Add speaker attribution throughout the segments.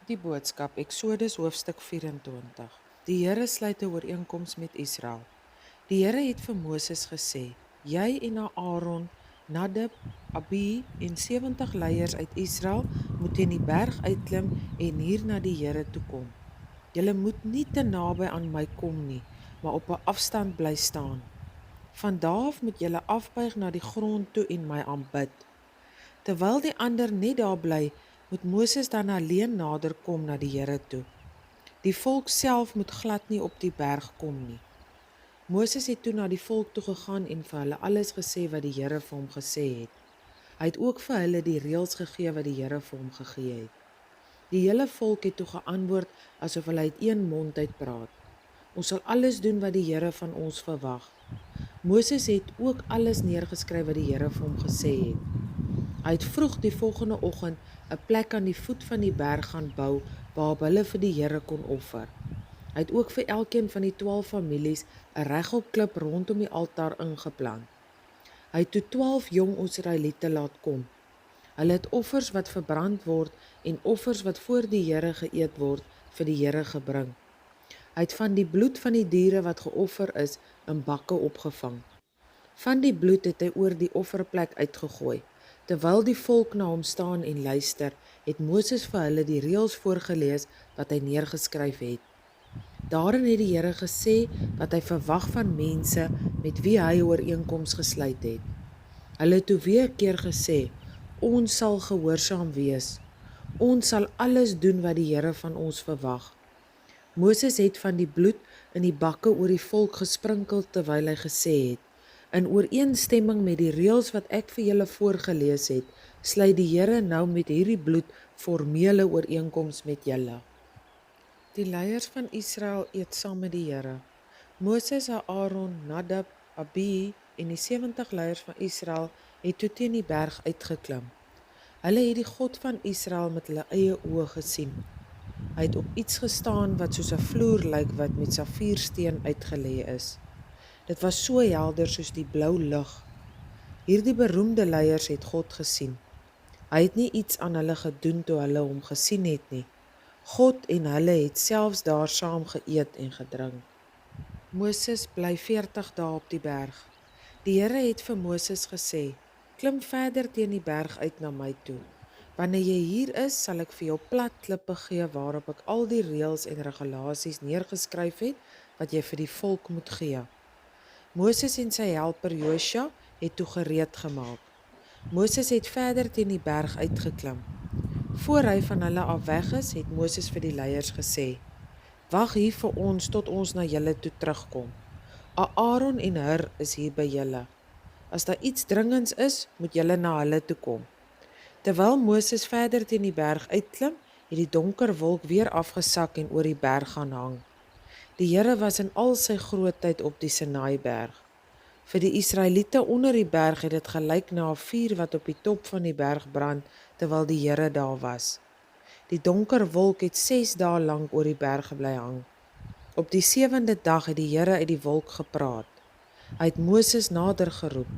Speaker 1: Die boodskap, Eksodus hoofstuk 24. Die Here sluit 'n ooreenkoms met Israel. Die Here het vir Moses gesê: "Jy en Aaron, Nadab, Abihu en 70 leiers uit Israel moet teen die berg uitklim en hier na die Here toe kom. Julle moet nie te naby aan my kom nie, maar op 'n afstand bly staan. Van daar af moet julle afbuig na die grond toe en my aanbid." Terwyl die ander net daar bly, moet Moses dan alleen nader kom na die Here toe. Die volk self moet glad nie op die berg kom nie. Moses het toe na die volk toe gegaan en vir hulle alles gesê wat die Here vir hom gesê het. Hy het ook vir hulle die reëls gegee wat die Here vir hom gegee het. Die hele volk het toe geantwoord asof hulle uit een mond uit praat: "Ons sal alles doen wat die Here van ons verwag." Moses het ook alles neergeskryf wat die Here vir hom gesê het. Hy het vroeg die volgende oggend 'n plek aan die voet van die berg gaan bou waarop hulle vir die Here kon offer. Hy het ook vir elkeen van die 12 families 'n regop klip rondom die altaar ingeplant. Hy het toe 12 jong Israeliete laat kom. Hulle het offers wat verbrand word en offers wat voor die Here geëet word vir die Here gebring. Hy het van die bloed van die diere wat geoffer is in bakke opgevang. Van die bloed het hy oor die offerplek uitgegooi. Terwyl die volk na hom staan en luister, het Moses vir hulle die reëls voorgelees wat hy neergeskryf het. Daarin het die Here gesê wat hy verwag van mense met wie hy 'n ooreenkoms gesluit het. Hulle het toe weer 'n keer gesê: "Ons sal gehoorsaam wees. Ons sal alles doen wat die Here van ons verwag." Moses het van die bloed in die bakke oor die volk gesprinkel terwyl hy gesê het: "In ooreenstemming met die reëls wat ek vir julle voorgelees het, sluit die Here nou met hierdie bloed formele ooreenkoms met julle." Die leiers van Israel eet saam met die Here. Moses, Aaron, Nadab, Abihu en die 70 leiers van Israel het toe teen die berg uitgeklim. Hulle het die God van Israel met hulle eie oë gesien. Hy het op iets gestaan wat soos 'n vloer lyk wat met safiersteen uitgelê is. Dit was so helder soos die blou lug. Hierdie beroemde leiers het God gesien. Hy het nie iets aan hulle gedoen toe hulle hom gesien het nie. God en hulle het selfs daar saam geëet en gedrink. Moses bly 40 dae op die berg. Die Here het vir Moses gesê: "Klim verder teen die berg uit na my toe. Wanneer jy hier is, sal ek vir jou plat klippe gee waarop ek al die reëls en regulasies neergeskryf het wat jy vir die volk moet gee." Moses en sy helper Josua het toe gereed gemaak. Moses het verder teen die berg uitgeklim. Voor hy van hulle af weg is, het Moses vir die leiers gesê: "Wag hier vir ons tot ons na julle toe terugkom. Aaron en Hur is hier by julle. As daar iets dringends is, moet julle na hulle toe kom." Terwyl Moses verder teen die berg uitklim, het die donker wolk weer afgesak en oor die berg gaan hang. Die Here was in al sy grootheid op die Sinaiberg. Vir die Israeliete onder die berg het dit gelyk na 'n vuur wat op die top van die berg brand terwyl die Here daar was. Die donker wolk het 6 dae lank oor die berg gebly hang. Op die 7de dag het die Here uit die wolk gepraat. Hy het Moses nader geroep.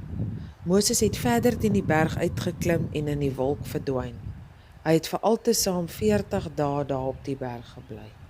Speaker 1: Moses het verder teen die berg uitgeklim en in die wolk verdwyn. Hy het vir altesaam 40 dae daar op die berg gebly.